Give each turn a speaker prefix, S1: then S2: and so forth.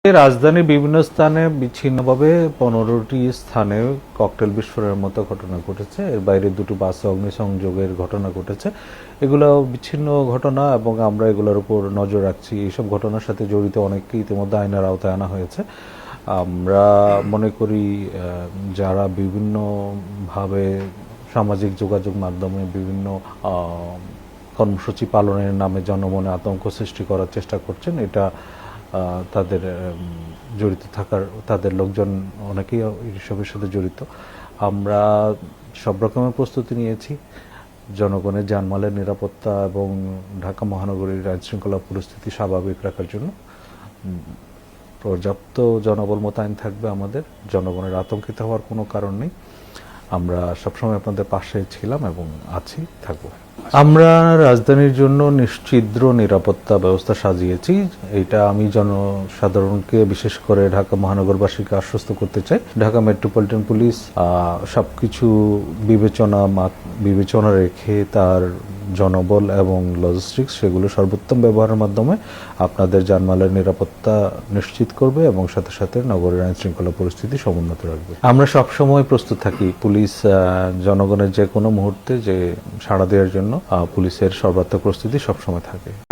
S1: রাজধানীর বিভিন্ন স্থানে বিচ্ছিন্নভাবে 15টি স্থানে ককটেল বিস্ফোরণের মতো ঘটনা ঘটেছে। এর বাইরে দুটো বাসে অগ্নিসংযোগের ঘটনা ঘটেছে। এগুলো বিচ্ছিন্ন ঘটনা এবং আমরা এগুলোর উপর নজর রাখছি। এইসব ঘটনার সাথে জড়িত অনেককে ইতিমধ্যে আইনের আওতায় আনা হয়েছে। আমরা মনে করি যারা বিভিন্নভাবে সামাজিক যোগাযোগ মাধ্যমে বিভিন্ন কর্মসূচি পালনের নামে জনমনে আতঙ্ক সৃষ্টি করার চেষ্টা করছেন, এটা তাদের জড়িত থাকার তাদের লোকজন অনেকেই এসবের সাথে জড়িত। আমরা সব রকমের প্রস্তুতি নিয়েছি জনগণের জানমালের নিরাপত্তা এবং ঢাকা মহানগরীর আইনশৃঙ্খলা পরিস্থিতি স্বাভাবিক রাখার জন্য। পর্যাপ্ত জনবল মোতায়েন থাকবে আমাদের, জনগণের আতঙ্কিত হওয়ার কোনো কারণ নেই। আমরা সবসময় আপনাদের পাশে ছিলাম এবং আছি, থাকবো। আমরা রাজধানীর জন্য নিশ্ছিদ্র নিরাপত্তা ব্যবস্থা সাজিয়েছি। এটা আমি জনসাধারণকে, বিশেষ করে ঢাকা মহানগরবাসীকে আশ্বস্ত করতে চাই। ঢাকা মেট্রোপলিটন পুলিশ সবকিছু বিবেচনা রেখে তার জনবল এবং লজিস্টিক্স সেগুলো সর্বোত্তম ব্যবহারের মাধ্যমে আপনাদের জানমালের নিরাপত্তা নিশ্চিত করবে এবং সাথে সাথে নগরের আইন শৃঙ্খলা পরিস্থিতি সমুন্নত রাখবে। আমরা সবসময় প্রস্তুত থাকি। পুলিশ জনগণের যে কোনো মুহূর্তে যে সাড়া দেওয়ার জন্য পুলিশের সর্বাত্মক প্রস্তুতি সবসময় থাকে।